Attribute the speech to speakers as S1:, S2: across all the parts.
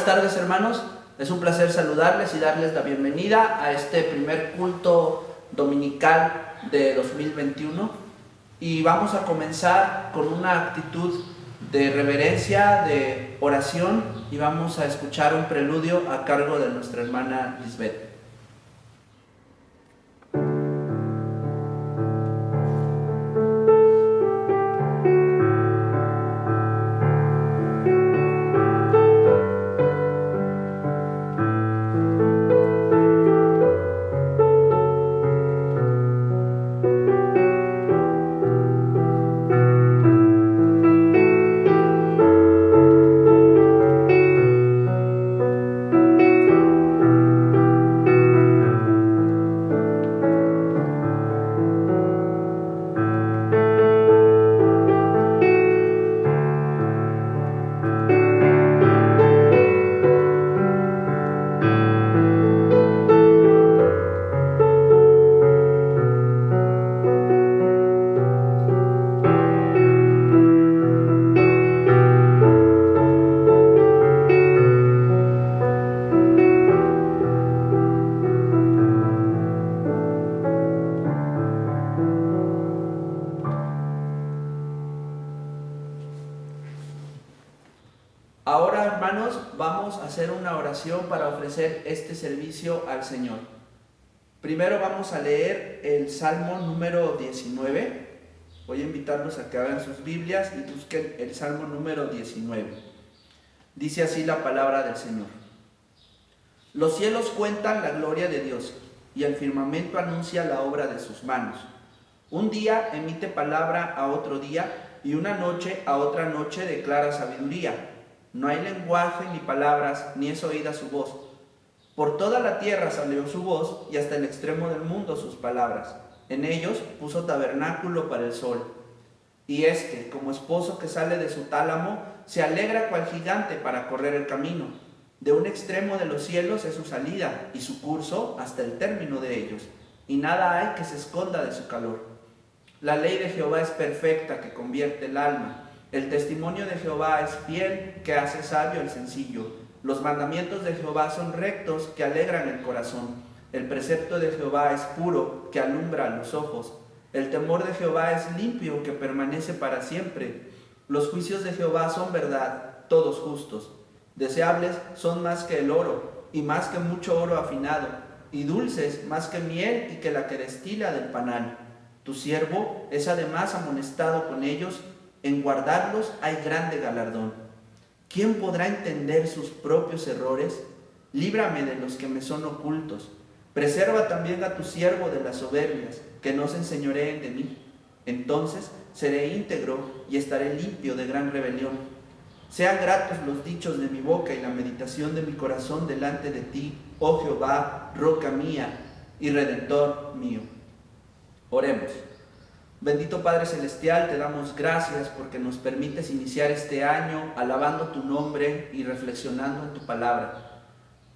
S1: tardes, hermanos. Es un placer saludarles y darles la bienvenida a este primer culto dominical de 2021. Y vamos a comenzar con una actitud de reverencia, de oración, y vamos a escuchar un preludio a cargo de nuestra hermana Lisbeth. Ahora, hermanos, vamos a hacer una oración para ofrecer este servicio al Señor. Primero vamos a leer el Salmo número 19. Voy a invitarlos a que abran sus Biblias y busquen el Salmo número 19. Dice así la palabra del Señor. Los cielos cuentan la gloria de Dios, y el firmamento anuncia la obra de sus manos. Un día emite palabra a otro día, y una noche a otra noche declara sabiduría. No hay lenguaje ni palabras, ni es oída su voz. Por toda la tierra salió su voz, y hasta el extremo del mundo sus palabras. En ellos puso tabernáculo para el sol. Y éste, como esposo que sale de su tálamo, se alegra cual gigante para correr el camino. De un extremo de los cielos es su salida, y su curso hasta el término de ellos. Y nada hay que se esconda de su calor. La ley de Jehová es perfecta, que convierte el alma. El testimonio de Jehová es fiel, que hace sabio el sencillo. Los mandamientos de Jehová son rectos, que alegran el corazón. El precepto de Jehová es puro, que alumbra los ojos. El temor de Jehová es limpio, que permanece para siempre. Los juicios de Jehová son verdad, todos justos. Deseables son más que el oro, y más que mucho oro afinado, y dulces más que miel y que la que destila del panal. Tu siervo es además amonestado con ellos, en guardarlos hay grande galardón. ¿Quién podrá entender sus propios errores? Líbrame de los que me son ocultos. Preserva también a tu siervo de las soberbias, que no se enseñoreen de mí. Entonces seré íntegro y estaré limpio de gran rebelión. Sean gratos los dichos de mi boca y la meditación de mi corazón delante de ti, oh Jehová, roca mía y redentor mío. Oremos. Bendito Padre Celestial, te damos gracias porque nos permites iniciar este año alabando tu nombre y reflexionando en tu palabra.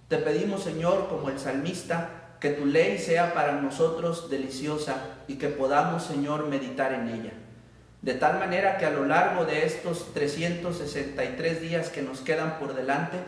S1: Te pedimos, Señor, como el salmista, que tu ley sea para nosotros deliciosa y que podamos, Señor, meditar en ella. De tal manera que a lo largo de estos 363 días que nos quedan por delante,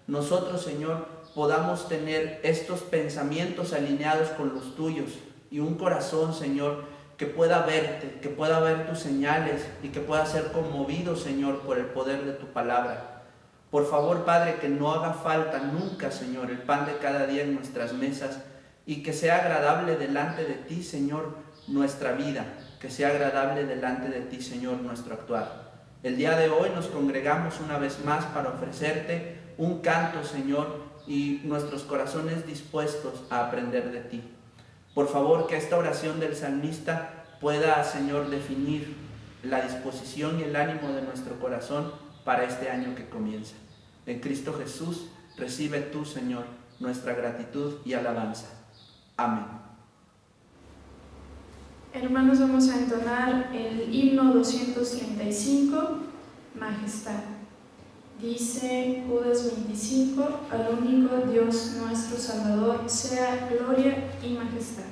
S1: nosotros, Señor, podamos tener estos pensamientos alineados con los tuyos y un corazón, Señor, que pueda verte, que pueda ver tus señales y que pueda ser conmovido, Señor, por el poder de tu palabra. Por favor, Padre, que no haga falta nunca, Señor, el pan de cada día en nuestras mesas y que sea agradable delante de ti, Señor, nuestra vida, que sea agradable delante de ti, Señor, nuestro actuar. El día de hoy nos congregamos una vez más para ofrecerte un canto, Señor, y nuestros corazones dispuestos a aprender de ti. Por favor, que esta oración del salmista pueda, Señor, definir la disposición y el ánimo de nuestro corazón para este año que comienza. En Cristo Jesús, recibe tú, Señor, nuestra gratitud y alabanza. Amén.
S2: Hermanos, vamos a entonar el himno 235, Majestad. Dice Judas 25, al único Dios nuestro Salvador sea gloria y majestad.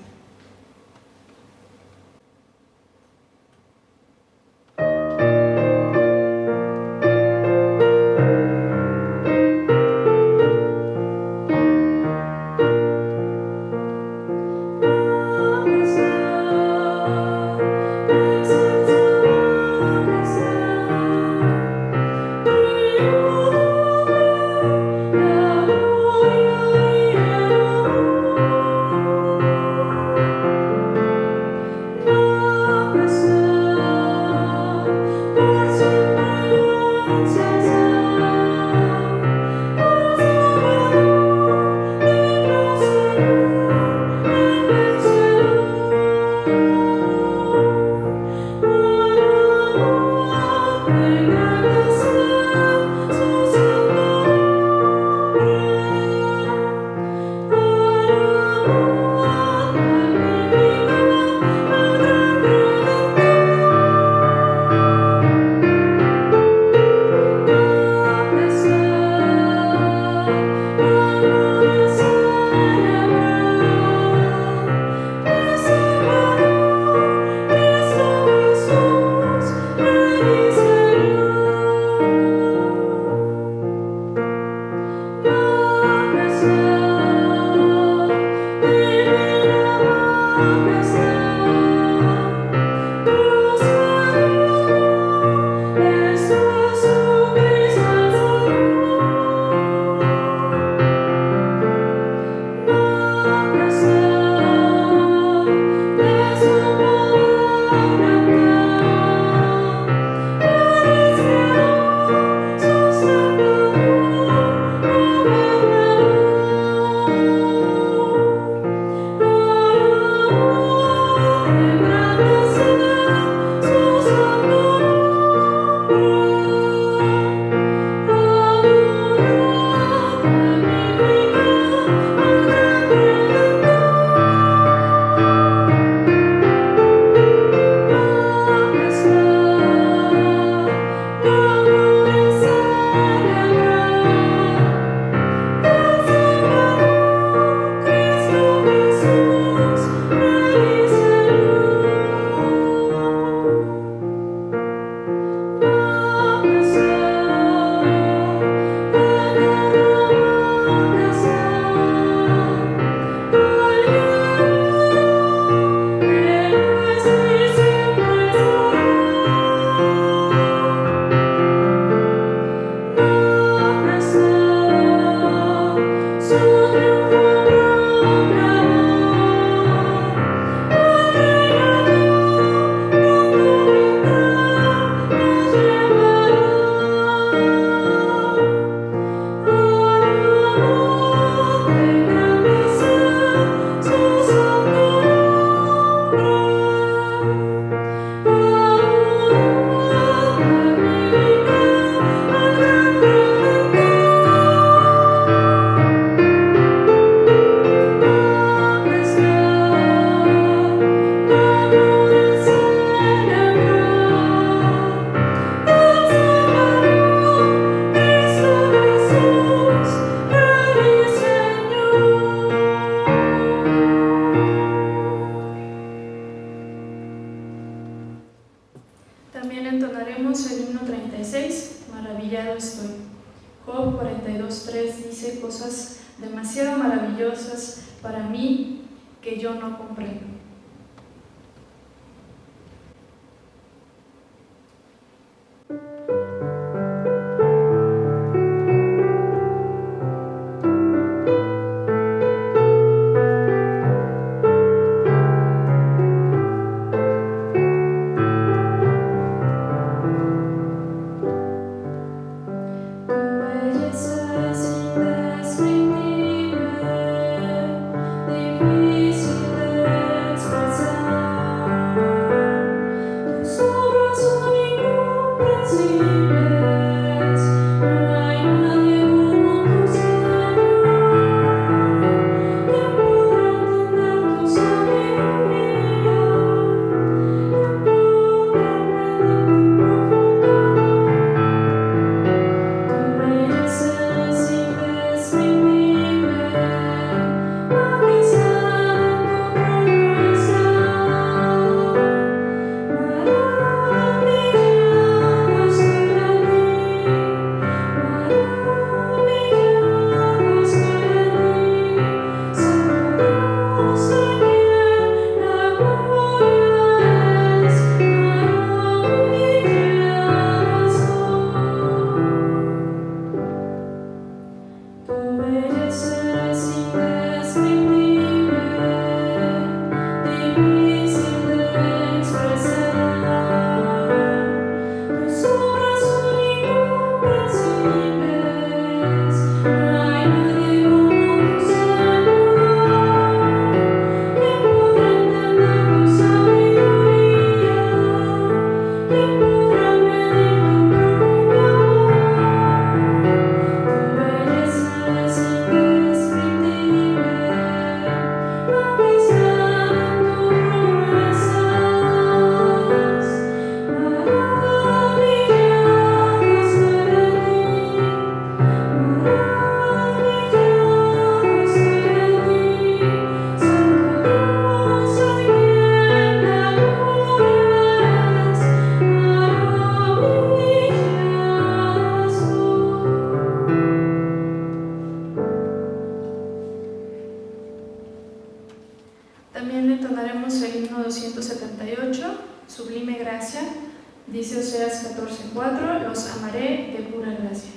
S2: También entonaremos el himno 36, Maravillado estoy. Job 42:3 dice cosas demasiado maravillosas para mí que yo no comprendo. 4, los amaré de pura gracia.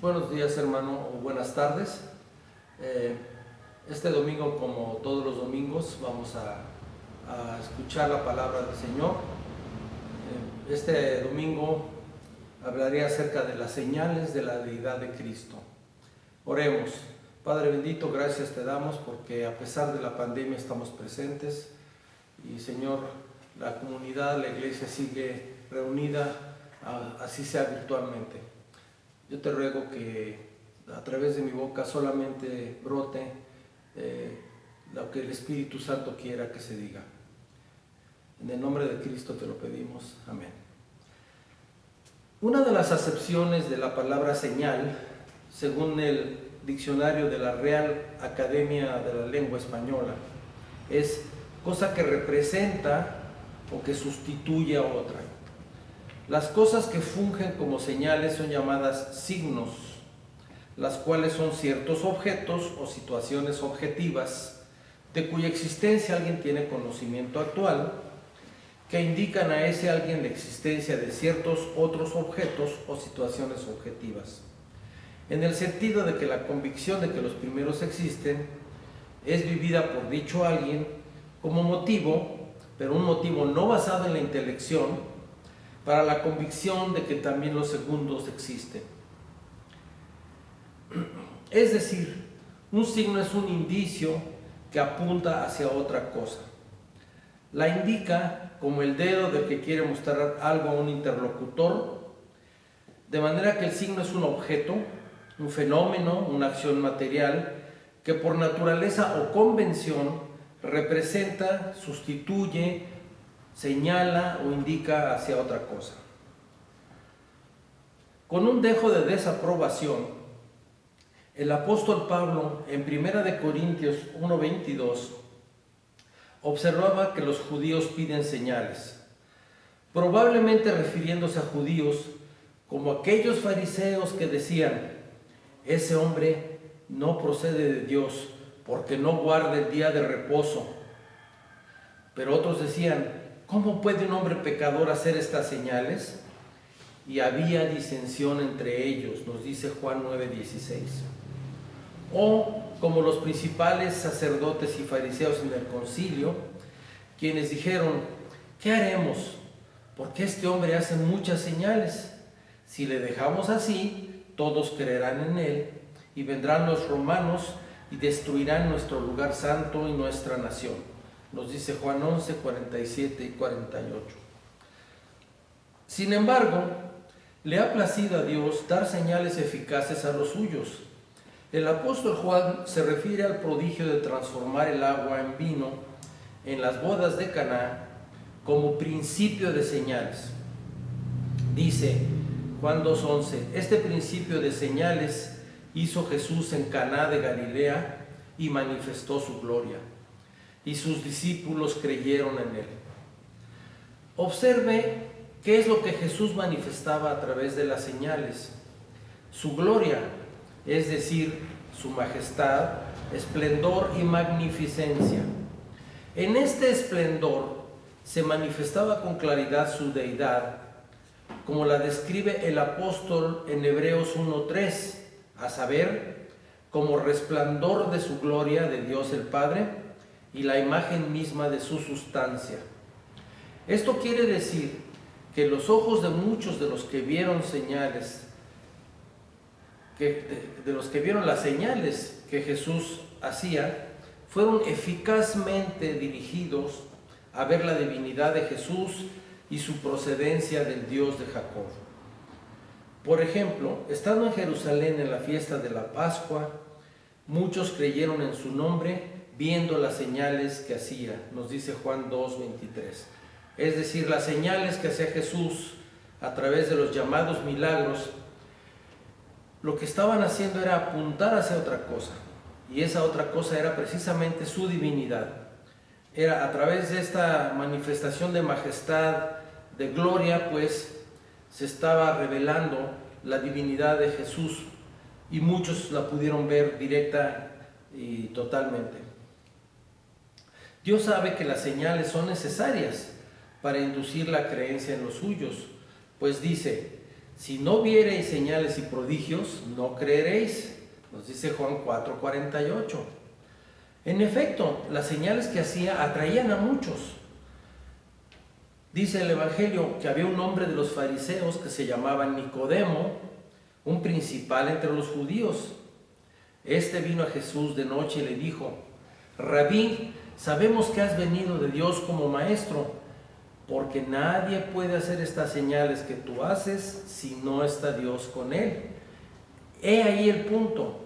S3: Buenos días, hermano, o buenas tardes. Este domingo, como todos los domingos, vamos a escuchar la palabra del Señor. Este domingo hablaré acerca de las señales de la deidad de Cristo. Oremos. Padre bendito, gracias te damos porque a pesar de la pandemia estamos presentes y, Señor, la comunidad, la iglesia sigue reunida, así sea virtualmente. Yo te ruego que a través de mi boca solamente brote lo que el Espíritu Santo quiera que se diga. En el nombre de Cristo te lo pedimos. Amén. Una de las acepciones de la palabra señal, según el diccionario de la Real Academia de la Lengua Española, es cosa que representa o que sustituye a otra. Las cosas que fungen como señales son llamadas signos, las cuales son ciertos objetos o situaciones objetivas de cuya existencia alguien tiene conocimiento actual, que indican a ese alguien la existencia de ciertos otros objetos o situaciones objetivas, en el sentido de que la convicción de que los primeros existen es vivida por dicho alguien como motivo, pero un motivo no basado en la intelección, para la convicción de que también los segundos existen. Es decir, un signo es un indicio que apunta hacia otra cosa. La indica como el dedo del que quiere mostrar algo a un interlocutor, de manera que el signo es un objeto, un fenómeno, una acción material, que por naturaleza o convención representa, sustituye, señala o indica hacia otra cosa. Con un dejo de desaprobación, el apóstol Pablo en 1 Corintios 1:22 observaba que los judíos piden señales, probablemente refiriéndose a judíos como aquellos fariseos que decían: ese hombre no procede de Dios porque no guarda el día de reposo. Pero otros decían: ¿cómo puede un hombre pecador hacer estas señales? y había disensión entre ellos, nos dice Juan 9:16. O como los principales sacerdotes y fariseos en el concilio, quienes dijeron: ¿qué haremos? Porque este hombre hace muchas señales. Si le dejamos así, todos creerán en él, y vendrán los romanos y destruirán nuestro lugar santo y nuestra nación. Nos dice Juan 11, 47 y 48. Sin embargo, le ha placido a Dios dar señales eficaces a los suyos. El apóstol Juan se refiere al prodigio de transformar el agua en vino en las bodas de Caná como principio de señales. Dice Juan 2:11: este principio de señales hizo Jesús en Caná de Galilea y manifestó su gloria, y sus discípulos creyeron en él. Observe qué es lo que Jesús manifestaba a través de las señales: su gloria, es decir, su majestad, esplendor y magnificencia. En este esplendor se manifestaba con claridad su deidad, como la describe el apóstol en Hebreos 1:3, a saber, como resplandor de su gloria de Dios el Padre y la imagen misma de su sustancia. Esto quiere decir que los ojos de muchos de los que vieron señales, de los que vieron las señales que Jesús hacía, fueron eficazmente dirigidos a ver la divinidad de Jesús y su procedencia del Dios de Jacob. Por ejemplo, estando en Jerusalén en la fiesta de la Pascua, muchos creyeron en su nombre viendo las señales que hacía, nos dice Juan 2:23. Es decir, las señales que hacía Jesús a través de los llamados milagros, lo que estaban haciendo era apuntar hacia otra cosa, y esa otra cosa era precisamente su divinidad. Era a través de esta manifestación de majestad, de gloria, pues se estaba revelando la divinidad de Jesús, y muchos la pudieron ver directa y totalmente. Dios sabe que las señales son necesarias para inducir la creencia en los suyos, pues dice: si no viereis señales y prodigios, no creeréis, nos dice Juan 4:48. En efecto, las señales que hacía atraían a muchos. Dice el Evangelio que había un hombre de los fariseos que se llamaba Nicodemo, un principal entre los judíos. Este vino a Jesús de noche y le dijo: Rabí, sabemos que has venido de Dios como maestro, porque nadie puede hacer estas señales que tú haces si no está Dios con él. He ahí el punto.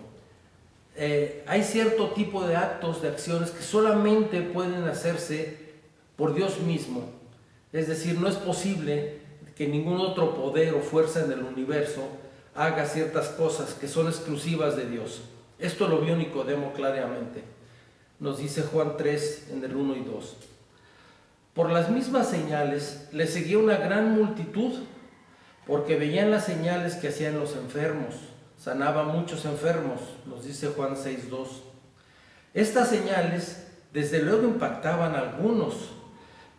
S3: Hay cierto tipo de actos, de acciones que solamente pueden hacerse por Dios mismo. Es decir, no es posible que ningún otro poder o fuerza en el universo haga ciertas cosas que son exclusivas de Dios. Esto lo vio Nicodemo claramente. Nos dice Juan 3 en el 1 y 2. Por las mismas señales le seguía una gran multitud, porque veían las señales que hacían los enfermos, sanaba a muchos enfermos, nos dice Juan 6:2. Estas señales desde luego impactaban a algunos,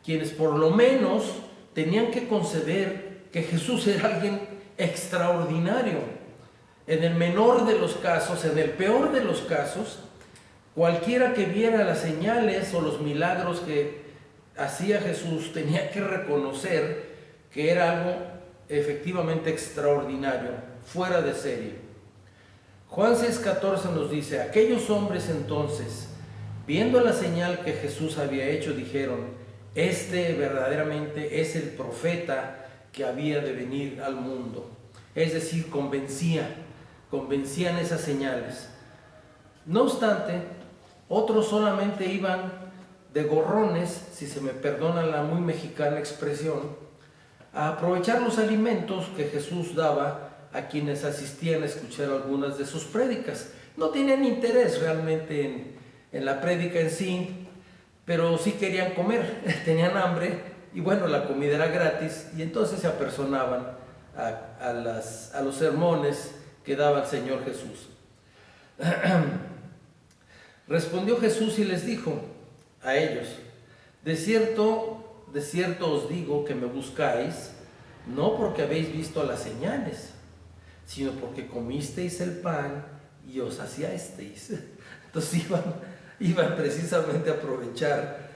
S3: quienes por lo menos tenían que conceder que Jesús era alguien extraordinario. En el menor de los casos, en el peor de los casos, cualquiera que viera las señales o los milagros que hacía Jesús tenía que reconocer que era algo efectivamente extraordinario, fuera de serie. Juan 6:14 nos dice: aquellos hombres entonces, viendo la señal que Jesús había hecho, dijeron: este verdaderamente es el profeta que había de venir al mundo. Es decir, convencían esas señales. No obstante, otros solamente iban de gorrones, si se me perdona la muy mexicana expresión, a aprovechar los alimentos que Jesús daba a quienes asistían a escuchar algunas de sus prédicas. No tenían interés realmente en la prédica en sí, pero sí querían comer, tenían hambre, y bueno, la comida era gratis, y entonces se apersonaban a los sermones que daba el Señor Jesús. Respondió Jesús y les dijo a ellos: de cierto os digo que me buscáis, no porque habéis visto las señales, sino porque comisteis el pan y os saciasteis. Entonces iban precisamente a aprovechar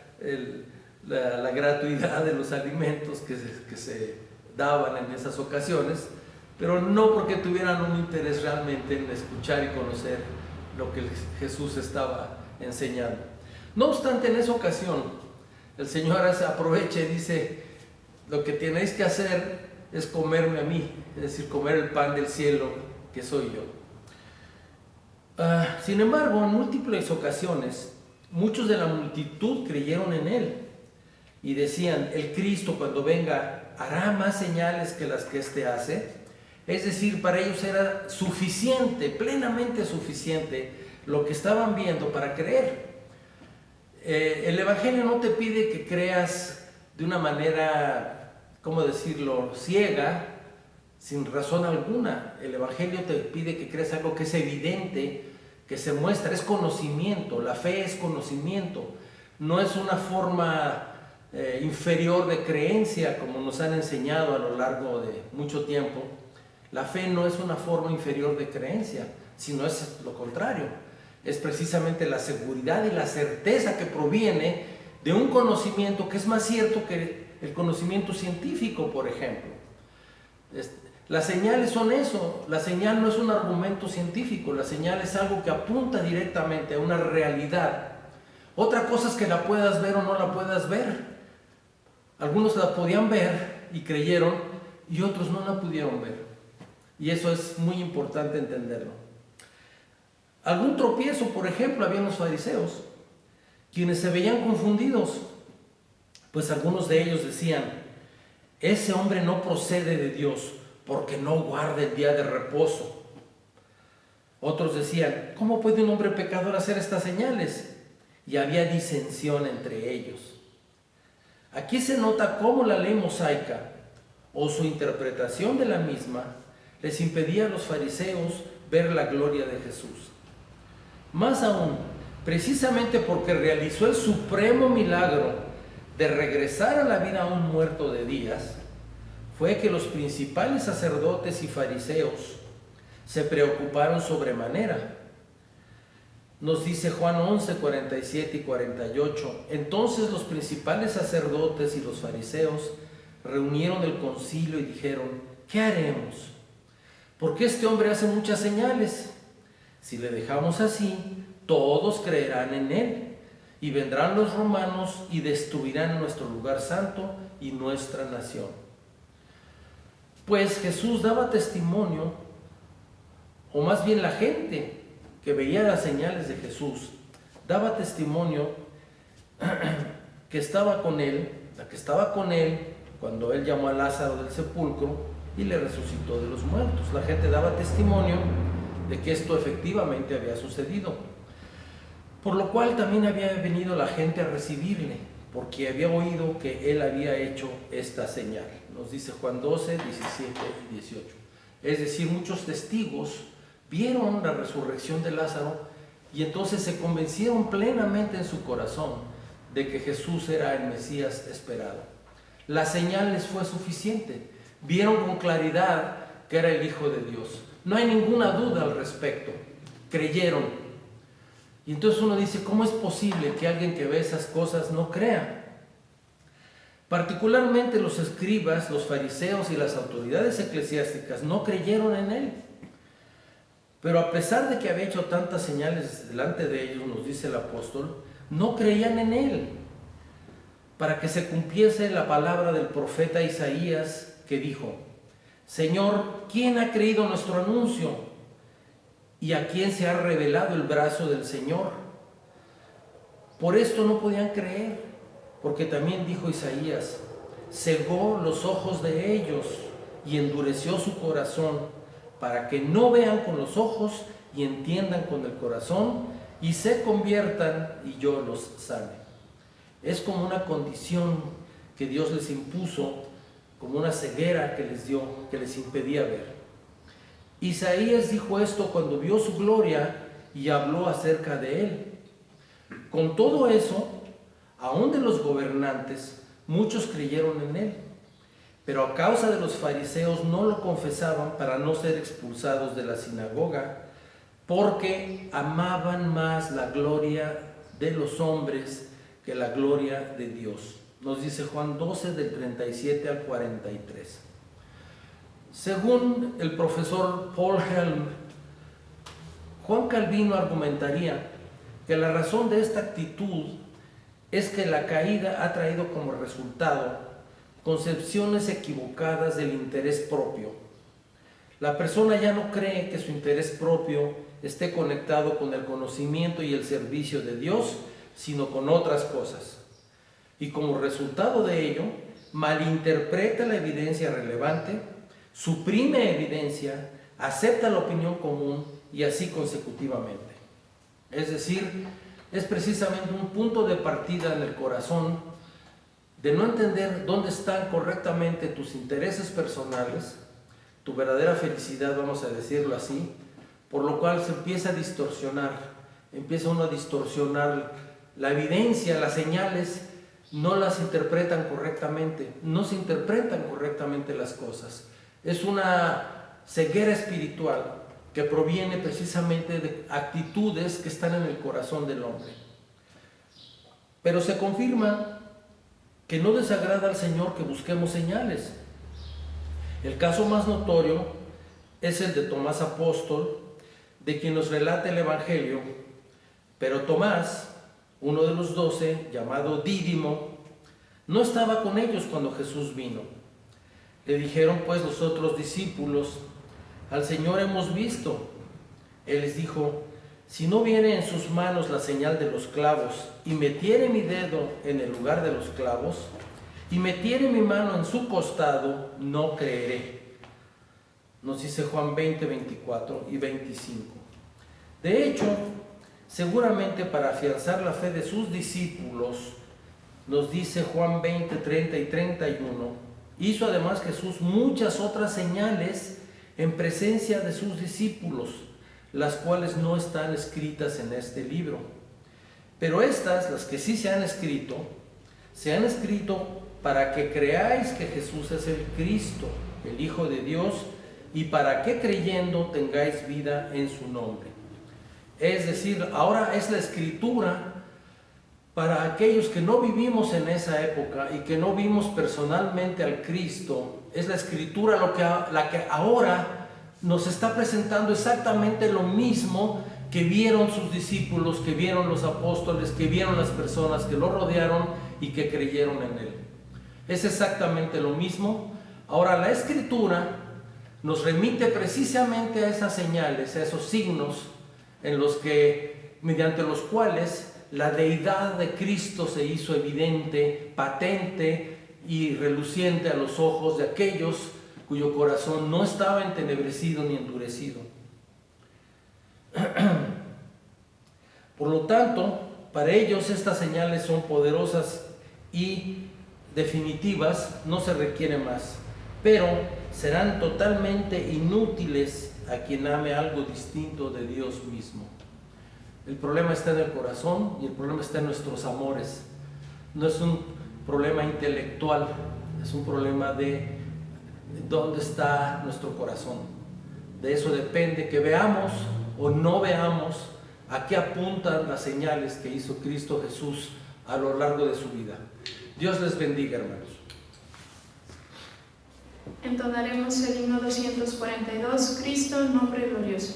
S3: la gratuidad de los alimentos que se daban en esas ocasiones, pero no porque tuvieran un interés realmente en escuchar y conocer lo que Jesús estaba enseñando. No obstante, en esa ocasión, el Señor aprovecha y dice: lo que tenéis que hacer es comerme a mí, es decir, comer el pan del cielo que soy yo. Sin embargo, en múltiples ocasiones, muchos de la multitud creyeron en Él y decían: el Cristo, cuando venga, hará más señales que las que éste hace. Es decir, para ellos era suficiente, plenamente suficiente lo que estaban viendo para creer. El Evangelio no te pide que creas de una manera, ¿cómo decirlo?, ciega, sin razón alguna. El Evangelio te pide que creas algo que es evidente, que se muestra, es conocimiento. La fe es conocimiento, no es una forma inferior de creencia como nos han enseñado a lo largo de mucho tiempo. La fe no es una forma inferior de creencia, sino es lo contrario. Es precisamente la seguridad y la certeza que proviene de un conocimiento que es más cierto que el conocimiento científico, por ejemplo. Las señales son eso. La señal no es un argumento científico, la señal es algo que apunta directamente a una realidad. Otra cosa es que la puedas ver o no la puedas ver. Algunos la podían ver y creyeron, y otros no la pudieron ver. Y eso es muy importante entenderlo. Algún tropiezo, por ejemplo, había en los fariseos, quienes se veían confundidos, pues algunos de ellos decían: ese hombre no procede de Dios, porque no guarda el día de reposo. Otros decían: ¿cómo puede un hombre pecador hacer estas señales? Y había disensión entre ellos. Aquí se nota cómo la ley mosaica, o su interpretación de la misma, les impedía a los fariseos ver la gloria de Jesús. Más aún, precisamente porque realizó el supremo milagro de regresar a la vida a un muerto de días, fue que los principales sacerdotes y fariseos se preocuparon sobremanera. Nos dice Juan 11, 47 y 48. Entonces los principales sacerdotes y los fariseos reunieron el concilio y dijeron: ¿qué haremos? Porque este hombre hace muchas señales. Si le dejamos así, todos creerán en él, y vendrán los romanos y destruirán nuestro lugar santo y nuestra nación. Pues Jesús daba testimonio, o más bien la gente que veía las señales de Jesús daba testimonio que estaba con él, la que estaba con él cuando él llamó a Lázaro del sepulcro y le resucitó de los muertos. La gente daba testimonio de que esto efectivamente había sucedido, por lo cual también había venido la gente a recibirle, porque había oído que él había hecho esta señal. Nos dice Juan 12, 17 y 18. Es decir, muchos testigos vieron la resurrección de Lázaro y entonces se convencieron plenamente en su corazón de que Jesús era el Mesías esperado. La señal les fue suficiente. Vieron con claridad que era el Hijo de Dios. No hay ninguna duda al respecto. Creyeron. Y entonces uno dice: ¿cómo es posible que alguien que ve esas cosas no crea? Particularmente los escribas, los fariseos y las autoridades eclesiásticas no creyeron en él. Pero a pesar de que había hecho tantas señales delante de ellos, nos dice el apóstol, no creían en él, para que se cumpliese la palabra del profeta Isaías, que dijo: Señor, ¿quién ha creído nuestro anuncio? ¿Y a quién se ha revelado el brazo del Señor? Por esto no podían creer, porque también dijo Isaías: cegó los ojos de ellos y endureció su corazón, para que no vean con los ojos y entiendan con el corazón y se conviertan y yo los sane. Es como una condición que Dios les impuso, como una ceguera que les dio, que les impedía ver. Isaías dijo esto cuando vio su gloria y habló acerca de él. Con todo eso, aún de los gobernantes, muchos creyeron en él. pero a causa de los fariseos no lo confesaban para no ser expulsados de la sinagoga, porque amaban más la gloria de los hombres que la gloria de Dios. Nos dice Juan 12 del 37 al 43. Según el profesor Paul Helm, Juan Calvino argumentaría que la razón de esta actitud es que la caída ha traído como resultado concepciones equivocadas del interés propio. La persona ya no cree que su interés propio esté conectado con el conocimiento y el servicio de Dios, sino con otras cosas. Y como resultado de ello, malinterpreta la evidencia relevante, suprime evidencia, acepta la opinión común y así consecutivamente. Es decir, es precisamente un punto de partida en el corazón de no entender dónde están correctamente tus intereses personales, tu verdadera felicidad, vamos a decirlo así, por lo cual se empieza uno a distorsionar la evidencia, las señales, no las interpretan correctamente, no se interpretan correctamente las cosas. Es una ceguera espiritual que proviene precisamente de actitudes que están en el corazón del hombre. Pero se confirma que no desagrada al Señor que busquemos señales. El caso más notorio es el de Tomás apóstol, de quien nos relata el Evangelio, pero Tomás, uno de los 12, llamado Dídimo, no estaba con ellos cuando Jesús vino. Le dijeron pues los otros discípulos: al Señor hemos visto. Él les dijo: si no viene en sus manos la señal de los clavos, y metiere mi dedo en el lugar de los clavos, y metiere mi mano en su costado, no creeré. Nos dice Juan 20, 24 y 25. De hecho, seguramente para afianzar la fe de sus discípulos, nos dice Juan 20, 30 y 31, hizo además Jesús muchas otras señales en presencia de sus discípulos, las cuales no están escritas en este libro. Pero estas, las que sí se han escrito para que creáis que Jesús es el Cristo, el Hijo de Dios, y para que creyendo tengáis vida en su nombre. Es decir, ahora es la Escritura para aquellos que no vivimos en esa época y que no vimos personalmente al Cristo. Es la Escritura la que ahora nos está presentando exactamente lo mismo que vieron sus discípulos, que vieron los apóstoles, que vieron las personas que lo rodearon y que creyeron en él. Es exactamente lo mismo. Ahora la Escritura nos remite precisamente a esas señales, a esos signos mediante los cuales la deidad de Cristo se hizo evidente, patente y reluciente a los ojos de aquellos cuyo corazón no estaba entenebrecido ni endurecido. Por lo tanto, para ellos estas señales son poderosas y definitivas, no se requiere más, pero serán totalmente inútiles a quien ame algo distinto de Dios mismo. El problema está en el corazón y el problema está en nuestros amores. No es un problema intelectual, es un problema de dónde está nuestro corazón. De eso depende que veamos o no veamos a qué apuntan las señales que hizo Cristo Jesús a lo largo de su vida. Dios les bendiga, hermanos.
S2: Entonaremos el himno 242, Cristo, nombre glorioso.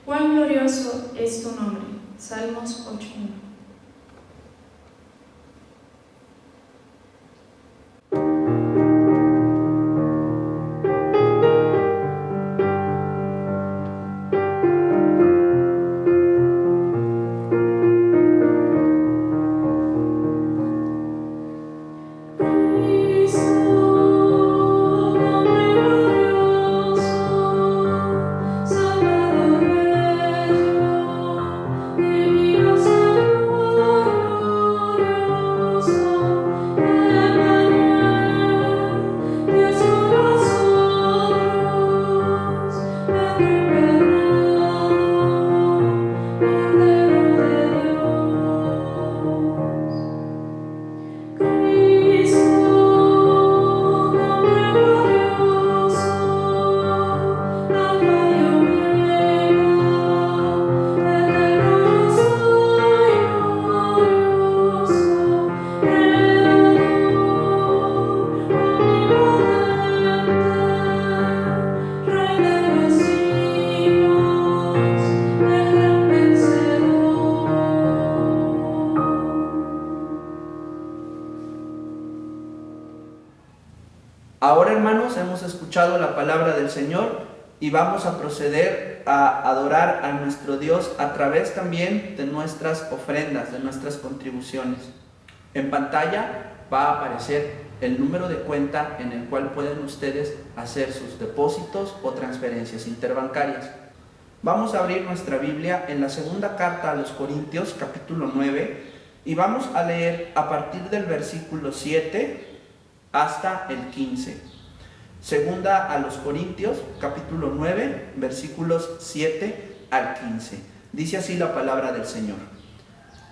S2: Cuán glorioso es tu nombre. Salmos 8:1.
S4: Salvador bello, divino Salvador.
S1: Ahora, hermanos, hemos escuchado la palabra del Señor y vamos a proceder a adorar a nuestro Dios a través también de nuestras ofrendas, de nuestras contribuciones. En pantalla va a aparecer el número de cuenta en el cual pueden ustedes hacer sus depósitos o transferencias interbancarias. Vamos a abrir nuestra Biblia en la segunda carta a los Corintios, capítulo 9, y vamos a leer a partir del versículo 7 hasta el 15. Segunda a los Corintios, capítulo 9, versículos 7 al 15. Dice así la palabra del Señor.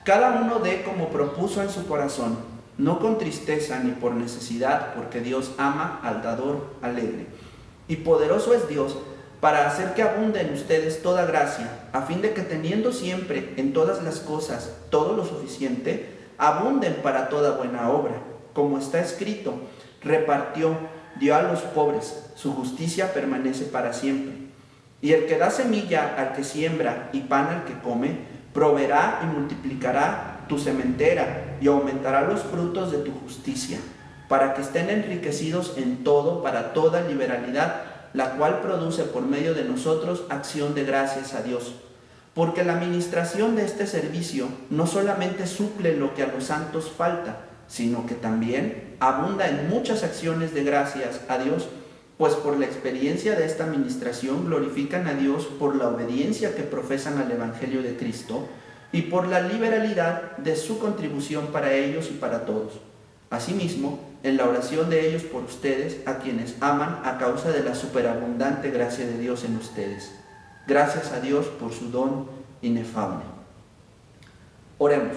S1: Cada uno dé como propuso en su corazón, no con tristeza ni por necesidad, porque Dios ama al dador alegre. Y poderoso es Dios para hacer que abunde en ustedes toda gracia, a fin de que teniendo siempre en todas las cosas todo lo suficiente, abunden para toda buena obra. Como está escrito, repartió, dio a los pobres, su justicia permanece para siempre. Y el que da semilla al que siembra y pan al que come, proveerá y multiplicará tu sementera y aumentará los frutos de tu justicia, para que estén enriquecidos en todo para toda liberalidad, la cual produce por medio de nosotros acción de gracias a Dios. Porque la administración de este servicio no solamente suple lo que a los santos falta, sino que también abunda en muchas acciones de gracias a Dios, pues por la experiencia de esta administración glorifican a Dios por la obediencia que profesan al Evangelio de Cristo y por la liberalidad de su contribución para ellos y para todos. Asimismo, en la oración de ellos por ustedes, a quienes aman a causa de la superabundante gracia de Dios en ustedes. Gracias a Dios por su don inefable. Oremos.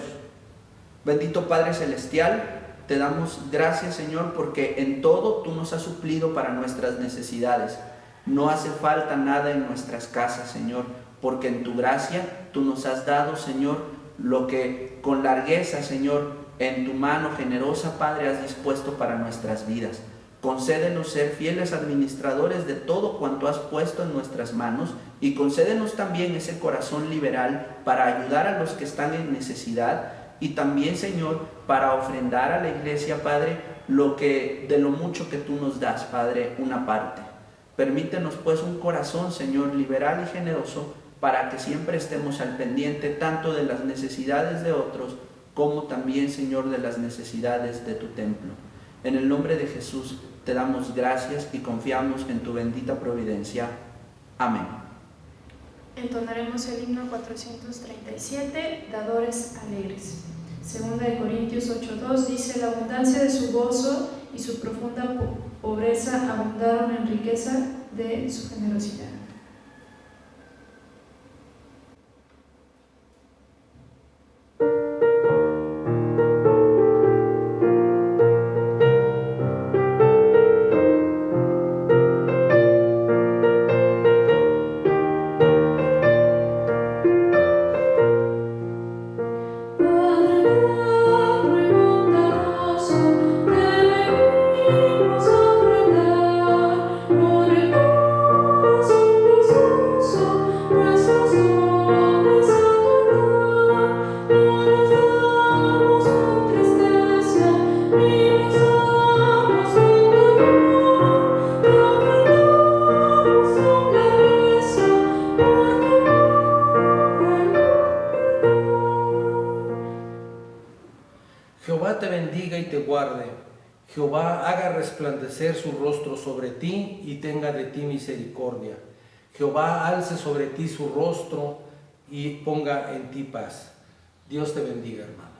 S1: Bendito Padre Celestial, te damos gracias, Señor, porque en todo tú nos has suplido para nuestras necesidades. No hace falta nada en nuestras casas, Señor, porque en tu gracia tú nos has dado, Señor, lo que con largueza, Señor, en tu mano generosa, Padre, has dispuesto para nuestras vidas. Concédenos ser fieles administradores de todo cuanto has puesto en nuestras manos y concédenos también ese corazón liberal para ayudar a los que están en necesidad y también, Señor, para ofrendar a la iglesia, Padre, de lo mucho que tú nos das, Padre, una parte. Permítenos pues un corazón, Señor, liberal y generoso para que siempre estemos al pendiente tanto de las necesidades de otros como también, Señor, de las necesidades de tu templo. En el nombre de Jesús te damos gracias y confiamos en tu bendita providencia. Amén.
S2: Entonaremos el himno 437, Dadores Alegres. Segunda de Corintios 8:2 dice: la abundancia de su gozo y su profunda pobreza abundaron en riqueza de su generosidad.
S3: Jehová te bendiga y te guarde. Jehová haga resplandecer su rostro sobre ti y tenga de ti misericordia. Jehová alce sobre ti su rostro y ponga en ti paz. Dios te bendiga, hermano.